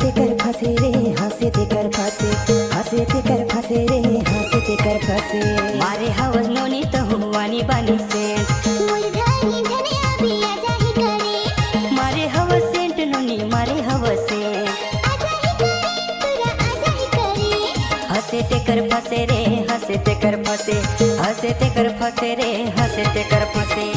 ते कर फसे रे हंसे ते कर फसे हंसे ते कर फसे रे हंसे ते कर फसे मारे हवस नोनी तो हुआनी बानी सेंट मुरझाई धनिया बिया जाही करे मारे हवस सेंट नोनी मारे हवस सेंट आजा ही करे तुरा आजा ही करे हंसे ते कर फसे रे हंसे ते कर फसे हंसे ते कर फसे रे हंसे ते कर फसे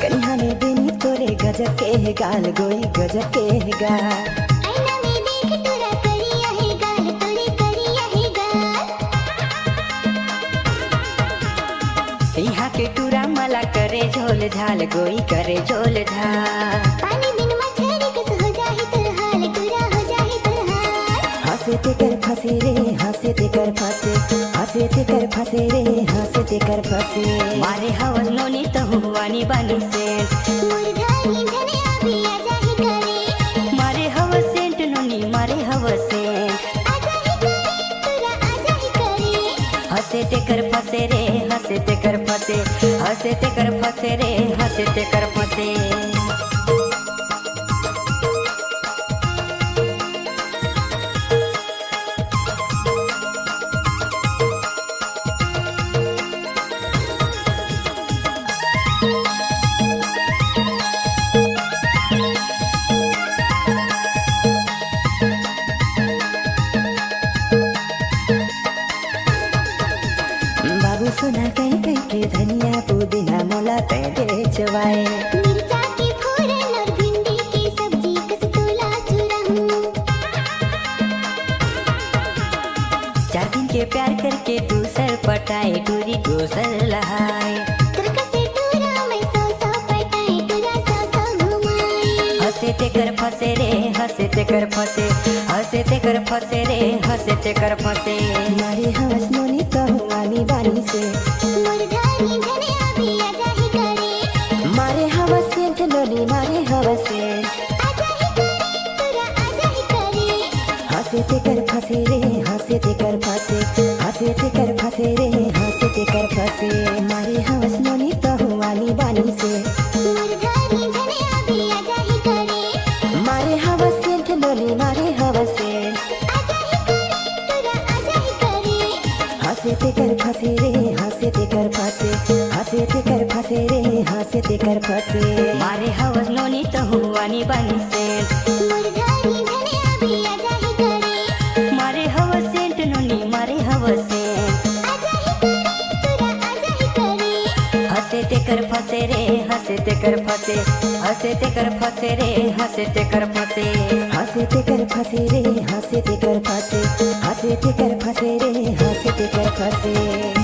कन्हा ने देनी तोरे गजब के है गाल गोई गजब के है गाल आईना में देख तुरा करिया है गाल तोरे करिया है गाल यहाँ के टूरा मला करे झोल झाल गोई करे झोल झाल पानी बिन मछली कस हो जाही तुर हाल तुरा हो जाही तुर हाल हंसे ते कर फसे रे हंसे ते कर फसे हंसे ते कर फसे रे हंसे ते कर फसे मारे हवस नोनी तो हुआनी बानी सेंट मुरझाई धनिया बिया जाही करे मारे हवस सेंट नोनी मारे हवस सेंट आजा ही करे तुरा आजा ही करे हंसे ते कर फसे रे हंसे ते कर फसे हंसे ते कर फसे रे हंसे ते कर फसे बाबू सोना कहीं कहीं के धनिया पुदीना मोला तै बेचवाए मिर्चा के फोरन और भिंडी की सब्जी कस तोला चुराहूं 4 दिन के प्यार करके दूसर पटाए टूरी दूसर लहाए तुरका से टूरा मैं सौ सौ पटाए तुरा सौ सौ घुमाए हंसे ते कर फसे रे हंसे ते कर फसे हंसे ते कर फसे रे हंसे ते कर फसे मारे हवस नोनी तो हुआनी बानी से मुरझाई धनिया बिया जाही करे मारे हवस सेंट नोनी मारे हवस सेंट आजा ही करे तुरा आजा ही करे हंसे ते कर फसे रे हंसे ते कर फसे हंसे ते कर फसे रे हंसे ते कर फसे मारे हवस नोनी तो हुआनी बानी से मुरझाई धनिया बिया जाही करे मारे हवस सेंट नोनी मारे हवस सेंट आजा ही करे तुरा आजा ही करे हंसे ते कर फसे रे हंसे ते कर फसे हंसे ते कर फसे रे हंसे ते कर फसे मारे हवस नोनी तो हुआनी बानी सेंट मुरझाई धनिया बिया जाही करे मारे हवस सेंट नोनी मारे हवस सेंट आजा ही करे तुरा आजा ही करे हंसे ते कर फसे रे हंसे ते कर फसे हंसे ते कर फसे रे हंसे ते कर फसे हंसे ते कर फसे रे हंसे ते कर फसे हंसे ते कर फसे रे हंसे ते कर फसे